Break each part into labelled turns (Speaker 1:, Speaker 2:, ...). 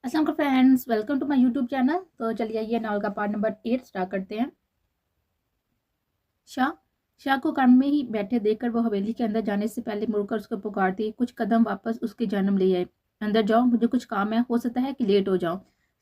Speaker 1: अस्सलाम friends, welcome to my YouTube channel. तो चलिए ये नावल का पार्ट नंबर 8 स्टार्ट करते हैं। शाह शाह को कमरे में ही बैठे देखकर वो हवेली के अंदर जाने से पहले मुड़कर उसको पुकारती, कुछ कदम वापस उसके जन्म ले आए। अंदर जाओ, मुझे कुछ काम है, हो सकता है कि लेट हो जाऊं।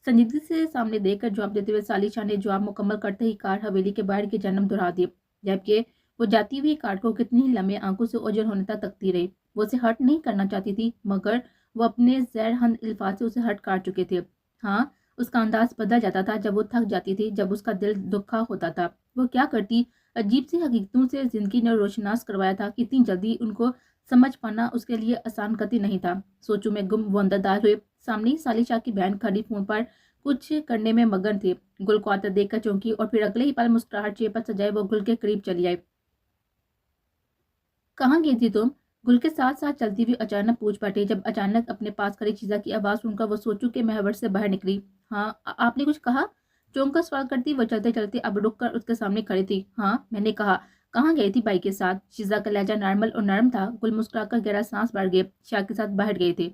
Speaker 1: संजीदगी से सामने देखकर जवाब देते हुए साली शाह ने जवाब मुकम्मल करते ही कार हवेली के बाहर के जन्म दोहरा दिए, जबकि वो जाती हुई कार को कितनी ही लंबे आंखों से ओझल होने तक तकती रही। वो उसे हर्ट नहीं करना चाहती थी, मगर वो अपने जहरहंद अल्फाज से उसे हर्ट कर चुके थे। हाँ, उसका अंदाज बदल जाता था जब वो थक जाती थी, जब उसका दिल दुखा होता था। वो क्या करती, अजीब सी हकीकतों से जिंदगी ने रोशनास करवाया था कि इतनी जल्दी उनको समझ पाना उसके लिए आसान कतई नहीं था। सोचों में गुम वो अंदरदार हुए। सामने ही साली शाह की बहन खड़ी फोन पर कुछ करने में मगन थे। गुल को आता देखकर चौंकी और फिर अगले ही पल मुस्कुराहट चेहरे पर सजाए वो गुल के करीब चली आई। कहाँ गई थी तुम? गुल के साथ साथ चलती हुई अचानक पूछ बैठी। जब अचानक अपने पास खड़ी चीजा की आवाज सुनकर वो सोचू के महवर से बाहर निकली। हाँ, आपने कुछ कहा? चौंक कर सवाल करती वो चलते चलते अब रुक कर उसके सामने खड़ी थी। हाँ, मैंने कहा कहाँ गई थी भाई के साथ? शीजा का लहजा नॉर्मल और नरम था। गुल मुस्कुराकर गहरा सांस भर गए। शाह के साथ बाहर गए थे।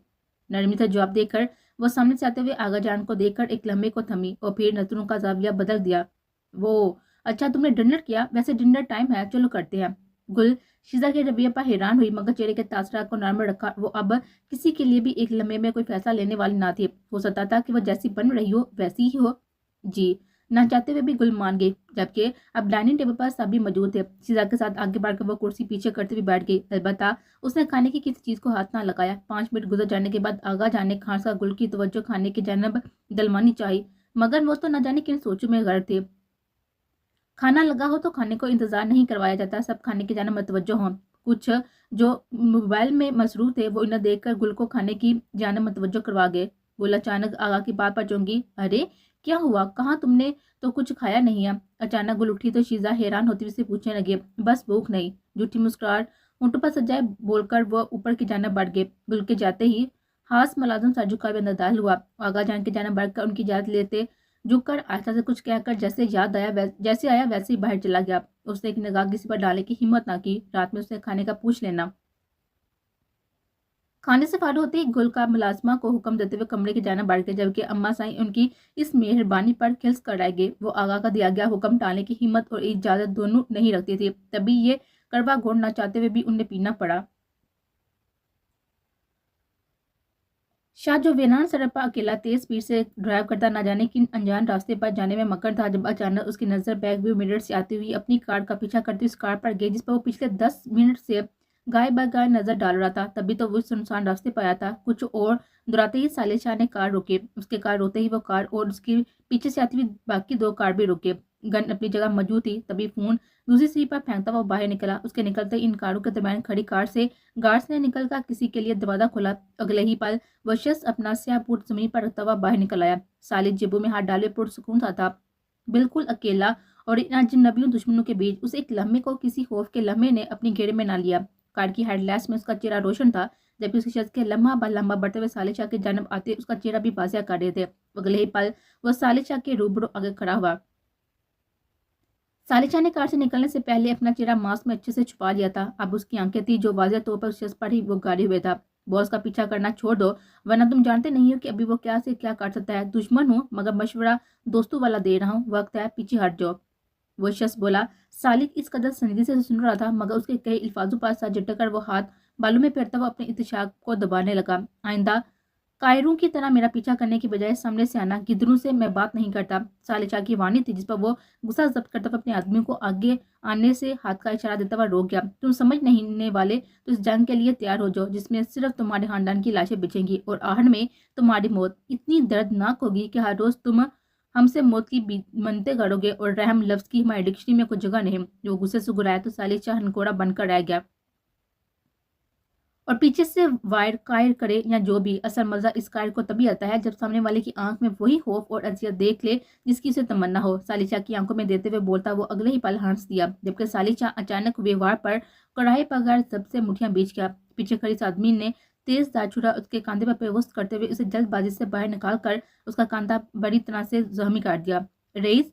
Speaker 1: नरमी से जवाब देकर वो सामने से आते हुए आगा जान को देखकर एक लम्हे को थमी और फिर नजरों का जाविया बदल दिया। वो, अच्छा तुमने डिनर किया? वैसे डिनर टाइम है, चलो करते हैं। गुल शीजा के रवैये पर हैरान हुई, मगर चेहरे के तासरा को नॉर्मल रखा। वो अब किसी के लिए भी एक लम्हे में कोई फैसला लेने वाली ना थी। हो सकता था कि वो जैसी बन रही हो वैसी ही हो। जी, ना चाहते हुए भी गुल मान गई, जबकि अब डाइनिंग टेबल पर सभी मौजूद थे। शीजा के साथ आगे बढ़कर वो कुर्सी पीछे करते हुए बैठ गई। अलबत्ता उसने खाने की किसी चीज को हाथ ना लगाया। 5 मिनट गुजर जाने के बाद आगा जाने खास का गुल की तवज्जो खाने की जानब दिलवानी चाहिए, मगर वो तो न जाने किन सोचों में गर्क थे। खाना लगा हो तो खाने को इंतजार नहीं करवाया जाता, सब खाने की जानब मतवज्जो हों। कुछ जो मोबाइल में मसरूफ थे वो इन्हें देखकर गुल को खाने की जानब मतवज्जो करवा गए। गुल अचानक आगा की बात पर चौंकी। अरे क्या हुआ, कहाँ? तुमने तो कुछ खाया नहीं है। अचानक गुल उठी तो शीजा हैरान होती हुई से पूछने लगे, बस भूख नहीं। झूठी मुस्कुराहट होंठों पर सजाए बोलकर वो ऊपर की जानब बढ़ गए। गुल के जाते ही हास मुलाजम सर झुका हुआ अंदर दाखिल हुआ। आगा जान की जानब बढ़कर उनकी इजाजत लेते झुककर आस्था से कुछ कहकर जैसे याद आया जैसे आया वैसे ही बाहर चला गया। उसने एक निगाह किसी पर डालने की हिम्मत ना की। रात में उसने खाने का पूछ लेना। खाने से फारिग होते ही गुल का मुलाजमा को हुक्म देते हुए कमरे की जाना बढ़ गए, जबकि अम्मा साई उनकी इस मेहरबानी पर खिल्स कर आए गए। वो आगा का दिया गया हुक्म टालने की हिम्मत और इजाजत दोनों नहीं रखती थी। तभी ये कड़वा घोड़ न चाहते हुए भी उन्हें पीना पड़ा। शाह जो वीरान सड़क पर अकेला तेज स्पीड से ड्राइव करता न जाने किन अनजान रास्ते पर जाने में मगन था, जब अचानक उसकी नजर बैक व्यू मिरर से आती हुई अपनी कार का पीछा करती उस कार पर गई जिस पर वो पिछले 10 मिनट से गाय ब गाय नजर डाल रहा था। तभी तो वो सुनसान रास्ते पर आया था। कुछ और दुराते ही साले शाह ने कार रोके। उसके कार रोते ही वो कार और उसकी पीछे से आती हुई बाकी 2 कार भी रुके। गन अपनी जगह मौजूद थी। तभी फोन दूसरी सीट पर फेंकता हुआ बाहर निकला। उसके निकलते इन कारों के दरमियान खड़ी कार से गार्ड्स ने निकलकर किसी के लिए दरवाजा खोला। अगले ही पल वह शख्स अपना स्याहपूट जमीन पर रखता हुआ बाहर निकल आया। सालिद जेबों में हाथ डाले पुरसुकून सा था, बिल्कुल अकेला। और इन अजनबियों दुश्मनों के बीच उस एक लम्हे को किसी खौफ के लम्हे ने अपनी घेरे में ना लिया। कार की हेडलाइट्स में उसका चेहरा रोशन था, जबकि उस शख्स के लम्हा ब लम्हा बढ़ते हुए साले शाह की जानब आते उसका चेहरा भी वाजिया कर रहे थे। अगले ही पल वह साले शाह के रूबरू आगे खड़ा हुआ। सालिशा ने कार से निकलने से पहले अपना चेहरा मास्क में अच्छे से छुपा लिया था। अब उसकी आंखें थी जो वाज़ेह तौर पर उस शख्स पर ही वो गाड़े हुए था। बॉस का पीछा करना छोड़ दो, वरना तुम जानते नहीं हो कि अभी वो क्या से क्या कर सकता है। दुश्मन हूँ मगर मशवरा दोस्तों वाला दे रहा हूँ, वक्त है पीछे हट जाओ। वो शख्स बोला। सालिक इस कदर संजीदगी से सुन रहा था, मगर उसके कई अल्फाजों पर साथ झटक कर वो हाथ बालों में फेरता हुआ अपने इत्तेशाक को दबाने लगा। आइंदा कायरों की तरह मेरा पीछा करने की बजाय सामने से आना, गिदरों से मैं बात नहीं करता। सालिशा की वाणी थी जिस पर वो गुस्सा जब्त करता हुआ अपने आदमियों को आगे आने से हाथ का इशारा देता हुआ रोक गया। तुम समझ नहीं वाले तो इस जंग के लिए तैयार हो जाओ जिसमें सिर्फ तुम्हारे खानदान की लाशें बिछेंगी और आहट में तुम्हारी मौत इतनी दर्दनाक होगी कि हर रोज तुम हमसे मौत की मनते करोगे और रहम लफ्ज की हमारी डिक्शनरी में कोई जगह नहीं। जो गुस्से से गुराया तो सालिशा हनकोड़ा बनकर रह गया और पीछे से वायर कायर करे या जो भी, असल मजा इस कायर को तभी आता है जब सामने वाले की आंख में वही खौफ और अजियत देख ले जिसकी उसे तमन्ना हो। सालिशा की आंखों में देते हुए बोलता वो अगले ही पल हंस दिया, जबकि सालिशा अचानक व्यवहार पर कढ़ाई पगार सबसे मुठियां बीच गया। पीछे खड़ी इस आदमी ने तेज दाछुरा उसके कांधे पर पेवस्त करते हुए उसे जल्दबाजी से बाहर निकाल कर उसका कांधा बड़ी तरह से जख्मी कर दिया। रईस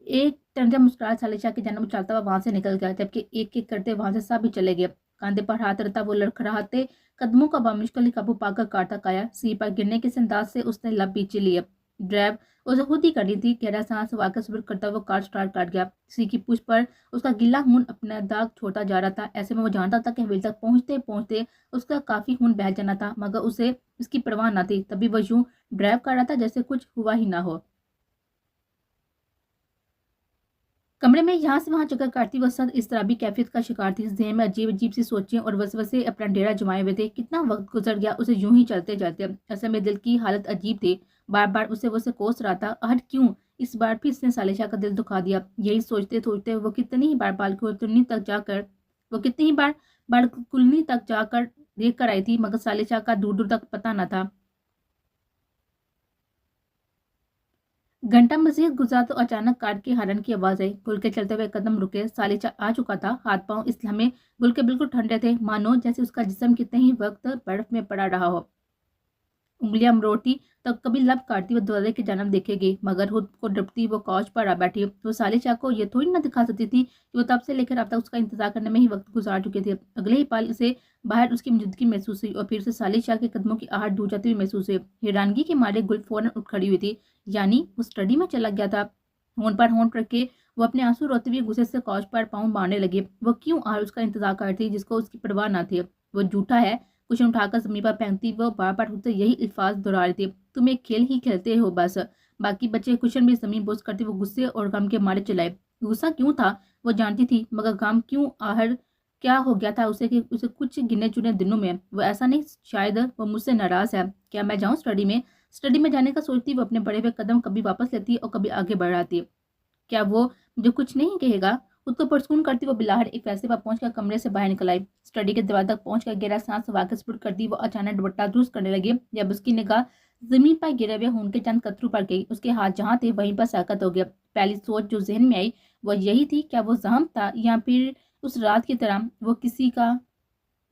Speaker 1: एक टंजा मुस्कुराहट सालिशा की जानब उछालता हुआ वहां से निकल गया, जबकि एक एक करते वहां से सब भी चले गए। کاندھے پر ہاتھ رکھتا وہ لڑکھڑاتے قدموں کا بامشکل قابو پا کر کاٹا کایا سیٹ پر گرنے کے انداز سے اس نے لب پیچھے لیے. ڈرائیو اسے خود ہی کرنی تھی. گہرا سانس واقع صبر کرتا وہ کار سٹارٹ کاٹ گیا. سی کی پوچھ پر اس کا گلا خون اپنا داغ چھوڑتا جا رہا تھا. ایسے میں وہ جانتا تھا کہ حویلی تک پہنچتے پہنچتے اس کا کافی خون بہہ جانا تھا، مگر اسے اس کی پرواہ نہ تھی. تبھی وہ یوں ڈرائیو کر رہا تھا جیسے کچھ ہوا ہی نہ ہو. کمرے میں یہاں سے وہاں چکر کاٹتی وہ سخت اضطرابی کیفیت کا شکار تھی. ذہن میں عجیب عجیب سی سوچیں اور وسوسے اپنا ڈیرا جمائے ہوئے تھے. کتنا وقت گزر گیا اسے یوں ہی چلتے چلتے. اصل میں دل کی حالت عجیب تھی. بار بار اسے کوس رہا تھا. آہٹ کیوں اس بار پھر اس نے سالشہ کا دل دکھا دیا. یہی سوچتے سوچتے وہ کتنی ہی بار بالکنی تک جا کر دیکھ کر آئی تھی، مگر سالشہ کا دور دور تک پتہ نہ تھا. گھنٹہ مزید گزرا تو اچانک کار کے ہارن کی آواز آئی. گل کے چلتے ہوئے قدم رکے. سالچہ آ چکا تھا. ہاتھ پاؤں اس لمحے گل کے بالکل ٹھنڈے تھے، مانو جیسے اس کا جسم کتنے ہی وقت برف میں پڑا رہا ہو. انگلیاں مروڑتی تو کبھی لب کاٹتی وہ دروازے کی جانب دیکھے گی، مگر خود کو ڈپٹی وہ کوچ پر آ بیٹھی. وہ سالچہ کو یہ تھوڑی نہ دکھا سکتی تھی کہ وہ تب سے لے کر اب تک اس کا انتظار کرنے میں ہی وقت گزار چکے تھے. اگلے ہی پل اسے باہر اس کی موجودگی محسوس ہوئی اور پھر اسے سالشہ کے قدموں کی آہٹ دور جاتی ہوئی محسوس ہوئی. حیرانگی کے مارے گل فوراً اٹھ کھڑی ہوئی تھی. یعنی وہ اسٹڈی میں چلا گیا تھا. ہونٹ پر ہونٹ رکھ کے وہ اپنے آنسو روتے ہوئے غصے سے کوچ پر پاؤں مارنے لگے. وہ کیوں اس کا انتظار کرتی جس کو اس کی پرواہ نہ تھی. وہ جھوٹا ہے. کشن اٹھا کر زمین پر پھینکتی وہ بار بار خود سے یہی الفاظ دہرا رہی تھی. تم ایک کھیل ہی کھیلتے ہو بس. باقی بچے کشن بھی زمین بوس کرتے وہ غصے اور غم کے مارے چلائے. غصہ کیوں تھا وہ جانتی تھی، مگر غم کیوں؟ آخر کیا ہو گیا تھا اسے کہ اسے کچھ گنے چنے دنوں میں وہ ایسا نہیں. شاید وہ مجھ سے ناراض ہے. کیا میں جاؤں اسٹڈی میں جانے کا سوچتی وہ اپنے بڑے ہوئے قدم کبھی واپس لیتی اور کبھی آگے بڑھاتی. کیا وہ مجھے کچھ نہیں کہے گا؟ خود کو پرسکون کرتی وہ بلاہر ایک فیصلے پر پہنچ کر کمرے سے باہر نکل آئی. اسٹڈی کے دروازے تک پہنچ کر گہرا سانس واقع سپرد کرتی وہ اچانک دوپٹہ درست کرنے لگی. جب اس کی نگاہ زمین پر گرے ہوئے خون کے چند قطروں پر گئی، اس کے ہاتھ جہاں تھے وہیں پر ساکت ہو گیا. پہلی سوچ جو ذہن میں آئی وہ یہی تھی، کیا وہ زخم تھا یا پھر اس رات کی طرح وہ کسی کا؟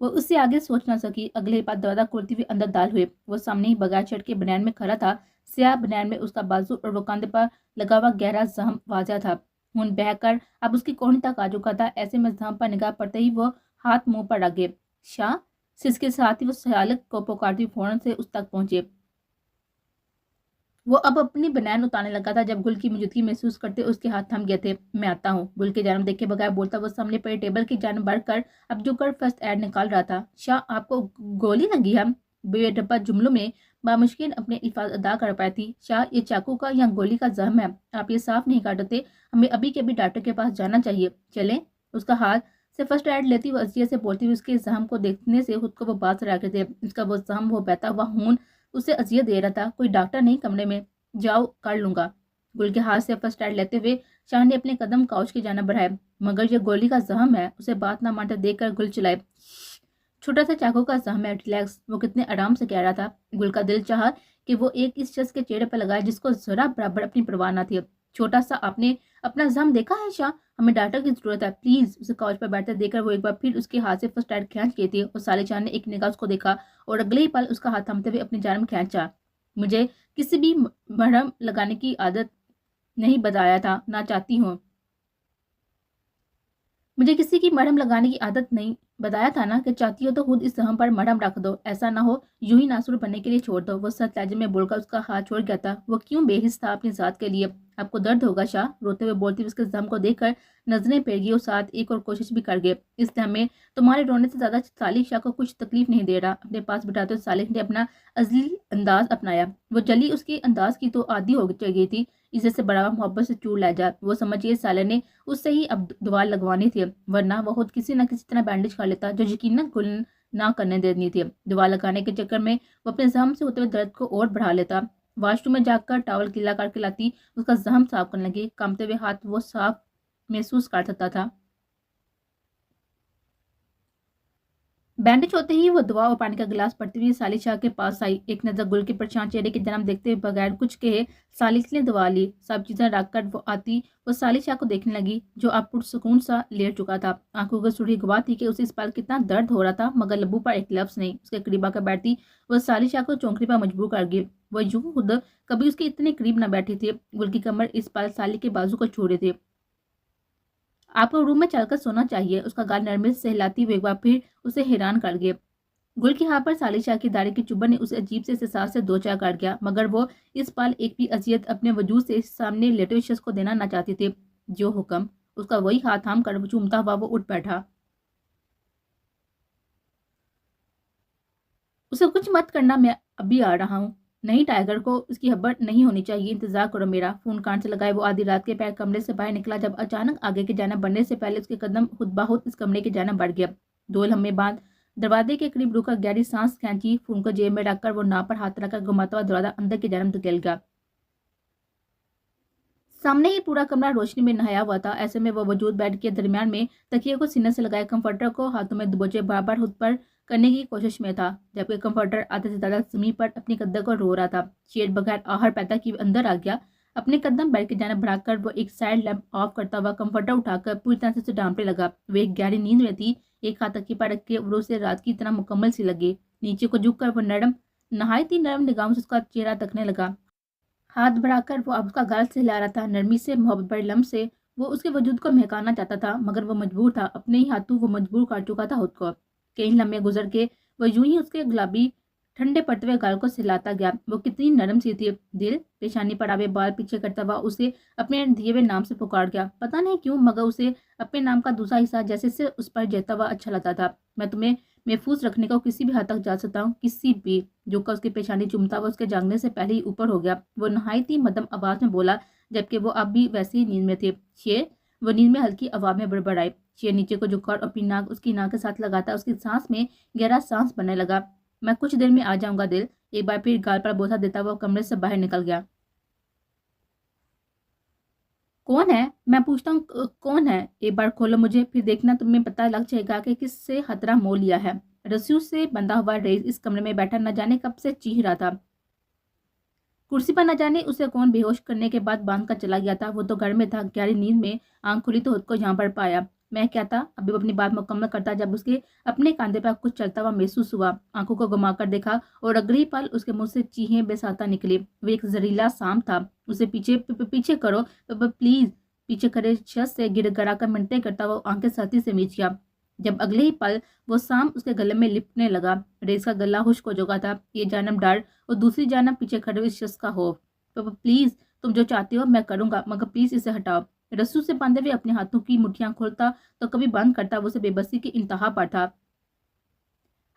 Speaker 1: وہ اس سے آگے سوچ نہ سکی. اگلے پاس دروازہ کھولتی ہوئی اندر داخل ہوئے. وہ سامنے ہی بغیر شرٹ کے بنیان میں کھڑا تھا. سیاہ بنیان میں اس کا بازو اور وہ کاندھے پر لگا ہوا گہرا زخم واضح تھا. خون بہہ کر اب اس کی کوہنی تک آ چکا تھا. ایسے میں زخم پر نگاہ پڑتے ہی وہ ہاتھ منہ پر رکھ گئے. شاہ سس کے ساتھ ہی وہ سیالک کو پکارتی فوراً سے اس تک پہنچے. وہ اب اپنی بنیان اتارنے لگا تھا جب گل کی موجودگی محسوس کرتے اس کے ہاتھ تھم گئے تھے. میں آتا ہوں. گل کی جانب دیکھے بغیر بولتا وہ سامنے پڑے ٹیبل کی جانب بڑھ کر اب جو کر فرسٹ ایڈ نکال رہا تھا. شاہ آپ کو گولی لگی ہے؟ بے ڈبہ جملوں میں بامشکل اپنے الفاظ ادا کر پائی تھی. شاہ یہ چاقو کا یا گولی کا زخم ہے، آپ یہ صاف نہیں کاٹتے. ہمیں ابھی کے ابھی ڈاکٹر کے پاس جانا چاہیے. چلیں. اس کا ہاتھ سے فرسٹ ایڈ لیتی وہ اذیت سے بولتی ہوئی اس کے زخم کو دیکھنے سے خود کو وہ باز رکھے تھے. اس کا وہ زخم، وہ بہتا ہوا خون اسے اذیت دے رہا تھا. کوئی ڈاکٹر نہیں کمرے میں؟ جاؤ کر لوں گا. گل کے ہاتھ سے فرسٹ ایڈ لیتے ہوئے شاہ نے اپنے قدم کاؤچ کی جانب بڑھائے. مگر یہ گولی کا زخم ہے. اسے بات نہ مانتے دیکھ کر گل چلائے. چھوٹا سا چاقو کا زخم ہے. ریلیکس. وہ کتنے آرام سے کہہ رہا تھا. گل کا دل چاہا کہ وہ ایک اس شخص کے چہرے پر لگائے جس کو ذرا برابر اپنی پرواہ نہ تھی. چھوٹا سا آپ نے اپنا زخم دیکھا ہے شاہ؟ ہمیں ڈاکٹر کی ضرورت ہے پلیز. اسے کاؤچ پر بیٹھتے دیکھ کر وہ ایک بار پھر اس کے ہاتھ سے فرسٹ ایڈ کھینچ گئی تھی اور سالچہ نے ایک نگاہ اس کو دیکھا اور اگلے ہی پل اس کا ہاتھ تھامتے ہوئے اپنی جانب کھینچا. مجھے کسی بھی مرہم لگانے کی عادت نہیں بتایا تھا، نہ چاہتی ہوں. مجھے کسی کی مرہم لگانے کی عادت نہیں بتایا تھا نا. کہ چاہتی ہو تو خود اس زخم پر مرہم رکھ دو. ایسا نہ ہو یوں ہی ناسور بننے کے لیے چھوڑ دو. وہ سخت لہجے میں بول کر اس کا ہاتھ چھوڑ گیا تھا. وہ کیوں بے حس تھا اپنی ذات کے لیے. آپ کو درد ہوگا شاہ. روتے ہوئے بولتی اس کے زخم کو دیکھ کر نظریں پھیر گئی اور ساتھ ایک اور کوشش بھی کر گئے. اس لمحے تمہارے رونے سے زیادہ صالح شاہ کو کچھ تکلیف نہیں دے رہا. اپنے پاس بٹھاتے ہوئے صالح نے اپنا ازلی انداز اپنایا. وہ جلی اس کے انداز کی تو عادی ہو گئی تھی. اسے سے بڑا محبت سے چور لہجہ. وہ سمجھیے صالح نے اس سے ہی اب دعا لگوانی تھی، ورنہ وہ خود کسی نہ کسی طرح بینڈیج کر لیتا جو یقیناً گل نہ کرنے دینی تھی. دعا لگانے کے چکر میں وہ اپنے زخم سے ہوتے ہوئے درد کو اور بڑھا لیتا. واش روم میں جا کر ٹاول گیلا کر کے لاتی. اس کا زخم صاف کرنے لگی. کانپتے ہوئے ہاتھ وہ صاف محسوس کر سکتا تھا. بینڈیج ہوتے ہی وہ دعا اور پانی کا گلاس پڑتی ہوئی صالح شاہ کے پاس آئی. ایک نظر گل کے پریشان چہرے کی جانب دیکھتے ہوئے بغیر کچھ کہے صالح نے دعا لی. سب چیزیں رکھ کر وہ آتی وہ صالح شاہ کو دیکھنے لگی جو اب پرسکون سا لیٹ چکا تھا. آنکھوں کی سرخی گواہ تھی کہ اسے اس پل کتنا درد ہو رہا تھا، مگر لبوں پر ایک لفظ نہیں. اس کے قریب آ کر بیٹھتی وہ صالح شاہ کو چونکنے پر مجبور کر گئی. وہ یوں خود کبھی اس کے اتنے قریب نہ بیٹھی تھی. گل کی کمر اس پل صالح کے بازو کو چھو رہی تھی. आपको रूम में चलकर सोना चाहिए। उसका गाल नरमी से सहलाती हुए एक बार फिर उसे हैरान कर गए। गुल के हाथ पर साली शाह की दाढ़ी की चुभन ने उसे अजीब से एहसास से दो चार काट गया, मगर वो इस पल एक भी अजियत अपने वजूद से सामने लेटे हुए शख्स को देना न चाहती थी। जो हुक्म, उसका वही हाथ थाम कर चूमता हुआ वो उठ बैठा। उसे कुछ मत करना, मैं अभी आ रहा हूँ। नहीं, टाइगर को उसकी हब्बत नहीं होनी चाहिए, इंतजार करो मेरा। फोन कान से लगाए वो आधी रात के पैर कमरे से बाहर निकला, जब अचानक आगे की जानब बढ़ने से पहले उसके कदम खुद ब खुद इस कमरे की जानब बढ़ गया। 2 लम्हे बाद दरवाजे के करीब रुका, गहरी सांस खींची, फोन को जेब में रखकर वो नाव पर हाथ रखकर घुमाता हुआ दरवाजा अंदर की जानब धकेल गया। सामने ही पूरा कमरा रोशनी में नहाया हुआ था। ऐसे में वो वजूद बेड के दरमियान में तकिए को सीने से लगाए कंफर्टर को हाथों में दबोचे बार बार खुद पर करने की कोशिश में था, जबकि कंफर्टर आधे से ज्यादा जमीन पर अपनी कद्दर को रो रहा था। शेर बगैर आहर पैदा किए अंदर आ गया। अपने कदम बेड की जाने बढ़ाकर वो एक साइड लैंप ऑफ करता हुआ कंफर्टर उठाकर पूरी तरह से उसे डांपने लगा। वो एक गहरी नींद में थी। एक हाथ तकिए पर रख के वो उसे रात की तरह मुकम्मल सी लगी। नीचे को झुक कर वो नहायती नरम निगाहों से उसका चेहरा तकने लगा। हाथ बढ़ाकर वो अब उसका गाल सहला रहा था। नरमी से, मोहब्बत भरे लम्ह से वो उसके वजूद को महकाना चाहता था, मगर वो मजबूर था। अपने ही हाथों वो मजबूर कर चुका था खुद को। कई लम्हे गुजर के वो यूं ही उसके गुलाबी ठंडे पड़ते हुए गाल को सहलाता गया। वो कितनी नरम सी थी। दिल पेशानी पर आवे बाल पीछे करता हुआ उसे अपने दिए हुए नाम से पुकार गया। पता नहीं क्यों, मगर उसे अपने नाम का दूसरा हिस्सा जैसे से उस पर जैता हुआ अच्छा लगता था। मैं तुम्हें महफूज रखने को किसी भी हद तक जा सकता हूँ, किसी भी। जो का उसकी पेशानी चुमता हुआ उसके जागने से पहले ही ऊपर हो गया। वो नहायती मध्यम आवाज में बोला, जबकि वो अब भी वैसे ही नींद में थे। शेर। वो नींद में हल्की आवाज में बड़बड़ाए। शेर नीचे को झुका और अपनी नाक उसकी नाक के साथ लगाता उसकी सांस में गहरा सांस बनने लगा। मैं कुछ देर में आ जाऊंगा दिल। एक बार फिर गाल पर बोसा देता हुआ कमरे से बाहर निकल गया। कौन है? मैं पूछता हूँ, कौन है? एक बार खोलो मुझे, फिर देखना तुम्हें पता लग जाएगा कि किससे खतरा मोल लिया है। रस्सियों से बंधा हुआ रईस इस कमरे में बैठा न जाने कब से चीख रहा था। कुर्सी पर न जाने उसे कौन बेहोश करने के बाद बांध कर चला गया था। वो तो घर में था, गहरी नींद में आंख खुली तो खुद को यहाँ पर पाया। मैं क्या था? अभी वो अपनी बात मुकम्मल करता जब उसके अपने कंधे पर कुछ चलता हुआ महसूस हुआ। आंखों को घुमाकर देखा और अगले पल उसके मुंह से चीखें बेसाता निकली। वो एक जहरीला सांप था। उसे पीछे करो प्लीज। पीछे खड़े शख्स से गिड़गिड़ा कर मिनटें करता हुआ आंखें सहती से मीच गया, जब अगले ही पल वो सांप उसके गले में लिपटने लगा। रेस का गला खुश्क हो चुका था। ये जानब डर और दूसरी जानब पीछे खड़े हुए शख्स का खौफ। प्लीज, तुम जो चाहती हो मैं करूंगा, मगर प्लीज इसे हटाओ। रस्सू से बांधे हुए अपने हाथों की मुट्ठियां खोलता तो कभी बंद करता। वो उसे बेबसी की इंतहा पर था।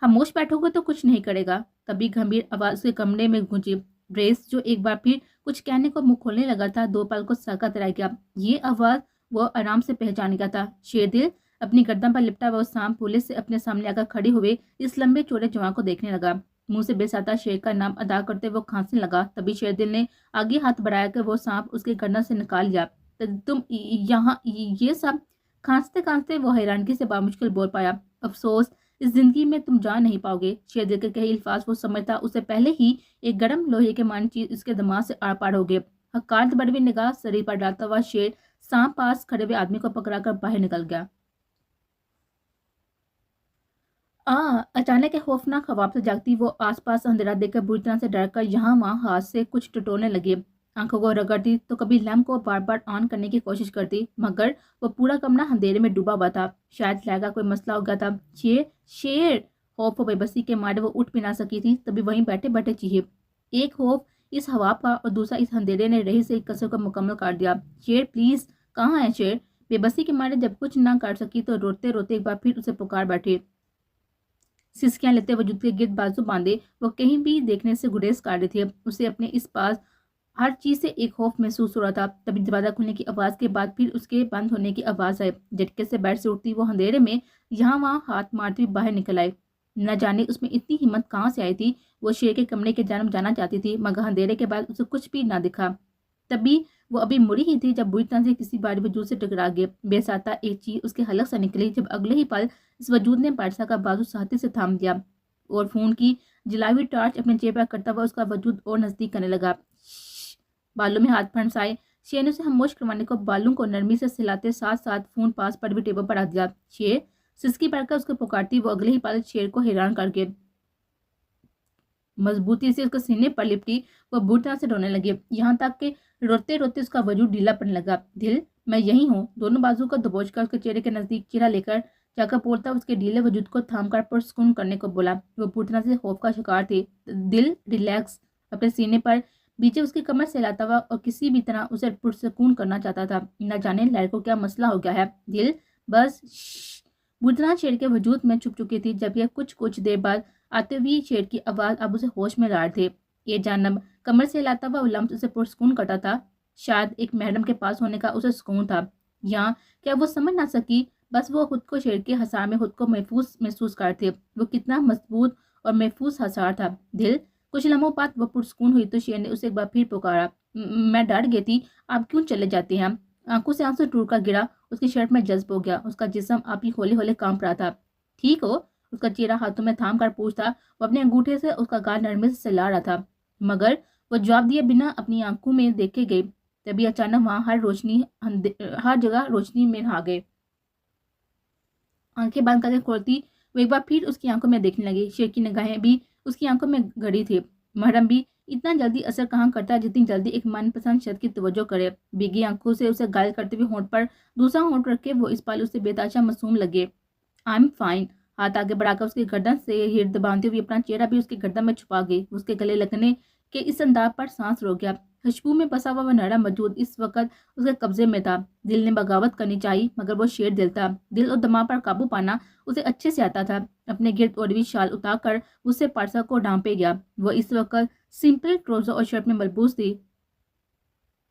Speaker 1: खामोश बैठोगे तो कुछ नहीं करेगा। तभी गंभीर आवाज उसके कमरे में गूंजी। ड्रेस जो एक बार फिर कुछ कहने को मुंह खोलने लगा था, 2 पल को सकत रह गया। ये आवाज वो आराम से पहचान गया था। शेरदिल। अपनी गर्दन पर लिपटा हुआ सांप पुलिस से अपने सामने आकर खड़े हुए इस लंबे चौड़े जवान को देखने लगा। मुंह से बेसाता शेर का नाम अदा करते वो खांसने लगा। तभी शेरदिल ने आगे हाथ बढ़ाया कर वो सांप उसके गर्दन से निकाल लिया। तुम यहाँ ये सब? खांसते खांसते वो हैरानगी से बामुश्किल बोल पाया। अफसोस, इस जिंदगी में तुम जा नहीं पाओगे। शेर के कई अल्फाज वो समझता उससे पहले ही एक गर्म लोहे के मान चीज उसके दिमाग से आर पार हो गए। हकार बड़वी निगाह शरीर पर डालता हुआ शेर सांप पास खड़े हुए आदमी को पकड़ाकर बाहर निकल गया। अचानक एक खौफनाक ख्वाब से जागती वो आसपास अंधेरा देखकर बुरी तरह से डर कर यहाँ वहाँ हाथ से कुछ टटोलने लगी। आंखों को रगड़ती तो कभी लैंप को बार बार ऑन करने की कोशिश करती, मगर वो पूरा कमरा अंधेरे में डूबा हुआ था। शायद लहगा कोई मसला हो गया था। शेर, शेर! खौफ और बेबसी के मारे वो उठ भी ना सकी थी, तभी वहीं बैठे बैठे चीखे। एक खौफ इस हवा का और दूसरा इस अंधेरे ने रही से एक कसर को मुकम्मल कर दिया। शेर प्लीज, कहाँ है शेर? बेबसी के मारे जब कुछ ना कर सकी तो रोते रोते एक बार फिर उसे पुकार बैठे। सिसकियां लेते वजूद के गिर्द बाजू बांधे वो कहीं भी देखने से गुरेज कर रहे थे। उसे अपने इस पास हर चीज से एक खौफ महसूस हो रहा था। तभी दरवाजा खुलने की आवाज के बाद फिर उसके बंद होने की आवाज आई। झटके से बेड से उठती वो अंधेरे में यहाँ वहाँ हाथ मारती हुई बाहर निकल आई। न जाने उसमें इतनी हिम्मत कहाँ से आई थी। वो शेर के कमरे के जानब जाना चाहती थी, मगर अंधेरे के बाद उसे कुछ भी ना दिखा। तभी वो अभी मुड़ी ही थी जब बुरी तरह से किसी बारी वजूद से टकरा गए। बेसाता एक चीज उसके हलक से निकली, जब अगले ही पल इस वजूद ने पारसा का बाजू साथी से थाम दिया और फोन की जलाई हुई टॉर्च अपने जेब पर करता हुआ उसका वजूद और नजदीक करने लगा। बालों में हाथ फंसाए शेर ने उसे खामोश करवाने को बालों को नरमी से सिलाते साथ साथ फोन पास पर भी टेबल पर रख दिया। शेर! सिसकी पड़कर उसको पुकारती वो अगले ही पल शेर को हैरान करके मजबूती से उसके सीने पर लिपटी। वो बुरी तरह से रोने लगी, यहाँ तक कि रोते रोते उसका वजूद ढीला पड़ने लगा। दिल, मैं यही हूँ। दोनों बाजू को दबोच कर उसके चेहरे के नजदीक चेहरा लेकर जाकर पोड़ता उसके ढीले वजूद को थाम कर पुरस्कून करने को बोला। वो पूरी तरह से खौफ का शिकार थे। दिल रिलैक्स अपने सीने पर बीचे उसकी कमर से हिलाता हुआ और किसी भी तरह उसे पुरस्कून करना चाहता था। न जाने लहर को क्या मसला हो गया है। दिल बस बुधना शेर के वजूद में छुप चुकी थी, जबकि कुछ देर बाद आते हुए शेर की आवाज अब उसे होश में ला रहे थे। ये जानब कमर से हिलाता हुआ लम्स उसे पुरस्कून करता था। शायद एक मैडम के पास होने का उसे सुकून था, या क्या वो समझ ना सकी। बस वो खुद को शेर के हसार में खुद को महसूस करते। वो कितना मजबूत और महफूज हसार था। दिल कुछ लम्हों बाद वो पुरस्कून हुई तो शेर ने उसे एक बार फिर पुकारा। मैं डर गई थी, आप क्यों चले जाते हैं? आंखों से आंसू टूट कर गिरा, उसकी शर्ट में जज्ब हो गया। उसका जिस्म आप ही होले होले कांप रहा था। ठीक हो? उसका चेहरा हाथों में थाम कर पूछता। वो अपने अंगूठे से उसका गाल नरमी से सहला रहा था, मगर वो जवाब दिए बिना अपनी आंखों में देखे गए। तभी अचानक वहां हर जगह रोशनी में नहा गए। आंखें बंद करके खोलती वो एक बार फिर उसकी आंखों में देखने लगी। शेर की निगाहें भी उसकी आंखों में गड़ी थी। महरम भी इतना जल्दी असर कहाँ करता है जितनी जल्दी एक मनपसंद शख्स की तवज्जो करे। भीगी आंखों से उसे घायल करते हुए होंठ पर दूसरा होंठ रख के वो इस पल उसे बेताशा मासूम लगे। I am fine. हाथ आगे बढ़ाकर उसकी गर्दन से हिर्द बांधते हुए अपना चेहरा भी उसकी गर्दन में छुपा गई। उसके गले लगने के इस अंदाज पर सांस रोक गया। खुशबू में बसा हुआ नरम वजूद इस वक्त उसके कब्जे में था। दिल ने बगावत करनी चाहिए, मगर वो शेर दिल था। दिल और दिमाग पर काबू पाना उसे अच्छे से आता था। अपने गिर्द ओढ़वी शाल उतारकर उससे पारसा को ढांपे गया। वो इस वक्त सिंपल ट्राउजर और शर्ट में मलबूस थी।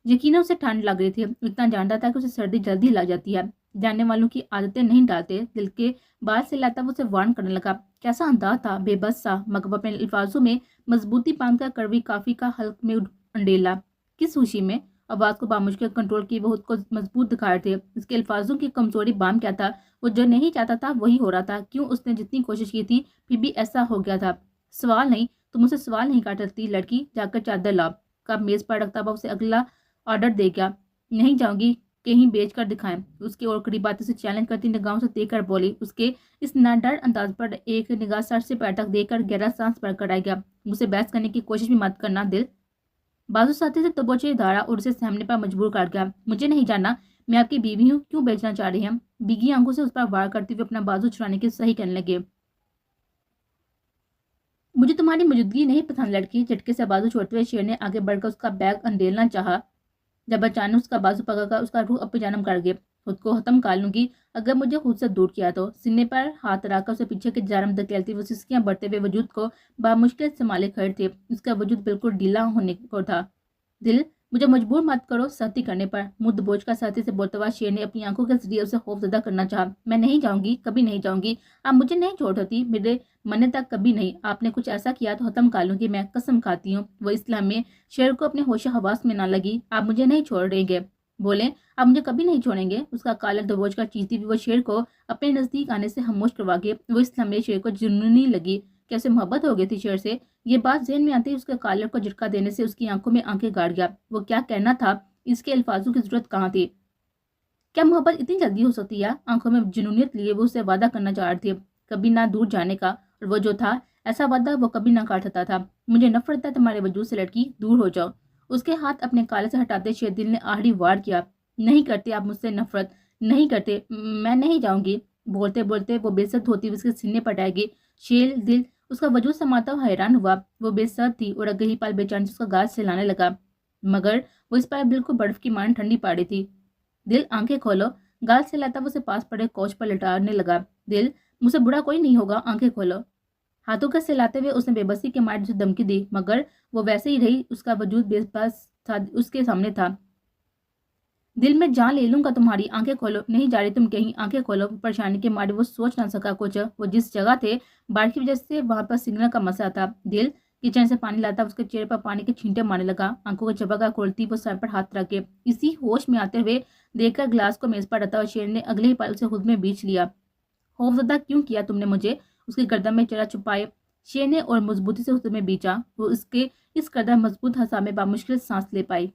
Speaker 1: यकीनन उसे ठंड लग रही थी। इतना जानता था कि उसे सर्दी जल्दी लग जाती है। जानने वालों की आदतें नहीं डालते। दिल के बाल से लाता वो उसे वार्न करने लगा। कैसा अंदाज था, बेबस सा, मगर अपने अल्फाजों में मजबूती बांधकर कड़वी काफी का हल्क में अंडेला। किस खुशी में आवाज को बामुश्किल कंट्रोल की वो खुद को मजबूत दिखा रहे थे। इसके अल्फाजों की कमजोरी बाम क्या था? वो जो नहीं चाहता था वही हो रहा था। क्यों उसने जितनी कोशिश की थी फिर भी ऐसा हो गया था? सवाल नहीं, तुम मुझसे सवाल नहीं काट सकती लड़की। जाकर चादर ला। कब मेज पर रखता हुआ उसे अगला ऑर्डर दे गया। नहीं जाऊंगी, कहीं बेच कर दिखाएं। उसकी और कड़ी बातों से चैलेंज करती निगाहों से देखकर बोली। उसके इस नाडर अंदाज पर एक निगाह सर से पैर तक देकर गहरा सांस भरकर आ गया। मुझसे बहस करने की कोशिश भी मत करना। दिल बाजू साथी से दबोचे धारा और उसे सहमने पर मजबूर कर गया। मुझे नहीं जानना, मैं आपकी बीवी हूँ, क्यों बेचना चाह रही हैं? भीगी आंखों से उस पर वार करते हुए अपना बाजू छुड़ाने की सही करने लगे। मुझे तुम्हारी मौजूदगी नहीं पसंद लड़की। झटके से बाजू छोड़ते हुए शेर ने आगे बढ़कर उसका बैग अंडेलना चाहा, जब अचानक उसका बाजू पकड़कर उसका रूह अपने जन्म कर गया। खुद को खत्म कर लूंगी अगर मुझे खुद से दूर किया तो। सीने पर हाथ रखकर उसे पीछे के जानब धकेलती वो सिसकियां बढ़ते हुए वजूद को बामुश्किल संभाले खड़े थे। उसका वजूद बिल्कुल ढीला होने को था। दिल मुझे मजबूर मत करो सख्ती करने पर। मुंह बोझ का साथी से बोलता हुआ शेर ने अपनी आंखों के जरिए उसे खौफ ज़दा करना चाहा। मैं नहीं जाऊंगी, कभी नहीं जाऊंगी। आप मुझे नहीं छोड़ होती, मेरे मरने तक कभी नहीं। आपने कुछ ऐसा किया तो खत्म कर लूंगी, मैं कसम खाती हूँ। वो इस्लाम में शेर को अपने होश हवास में ना लगी। आप मुझे नहीं छोड़ेंगे? बोले, आप मुझे कभी नहीं छोड़ेंगे। उसका काला दबोच कर चीखती हुई वो शेर को अपने नजदीक आने से खामोश करवा के वो इस्लाम में शेर को जुनूनी लगी। कैसे मोहब्बत हो गई थी शेर से। ये बात ज़हन में आते ही उसके कॉलर को झटका देने से उसकी आंखों में आंखें गाड़ गया। वो क्या कहना था, इसके अल्फाजों की जरूरत कहाँ थी? क्या मोहब्बत इतनी जल्दी हो सकती है? आंखों में जुनूनियत लिए वो उससे वादा करना चाह रहे थे, कभी ना दूर जाने का, और वो जो था ऐसा वादा वो कभी ना काट सकता था। मुझे नफरत है तुम्हारे वजूद से लड़की, दूर हो जाओ। उसके हाथ अपने काले से हटाते शेर दिल ने आहड़ी वार किया। नहीं करते आप मुझसे नफरत, नहीं करते, मैं नहीं जाऊंगी। बोलते बोलते वो बेइज्जत होती हुई उसके सीने पर आएगी। शेर दिल उसका वजूद समाता हुआ हैरान हुआ। वो बेसब्र थी और अगली पल बेचैनी से उसका गाल सहलाने लगा, मगर वो इस पर बिल्कुल बर्फ की मान ठंडी पा रही थी। दिल आंखें खोलो। गाल सहलाता वो उसे पास पड़े कोच पर लटाने लगा। दिल मुझसे बुरा कोई नहीं होगा, आंखें खोलो। हाथों के सहलाते हुए उसने बेबसी के मारे उसे धमकी दी, मगर वो वैसे ही रही। उसका वजूद बेबस था, उसके सामने था। दिल में जान ले लूंगा तुम्हारी, आंखें खोलो। नहीं जा रही तुम कहीं, आंखें खोलो। परेशानी के मारे वो सोच ना सका कुछ। वो जिस जगह थे बाढ़ की वजह से वहां पर सिग्नल का मसला था। दिल किचन से पानी लाता उसके चेहरे पर पानी के छींटे मारने लगा। आंखों को झपका खोलती वो सर पर हाथ रख के इसी होश में आते हुए देखकर ग्लास को मेज पर रखा हुआ शेर ने अगले ही पल उसे खुद में बींच लिया। खौफजदा क्यों किया तुमने मुझे? उसकी गर्दन में चेहरा छुपाए शेर ने और मजबूती से उसे में बींचा। वो उसके इस कदर मजबूत हंसा में बामुश्किल सांस ले पाई।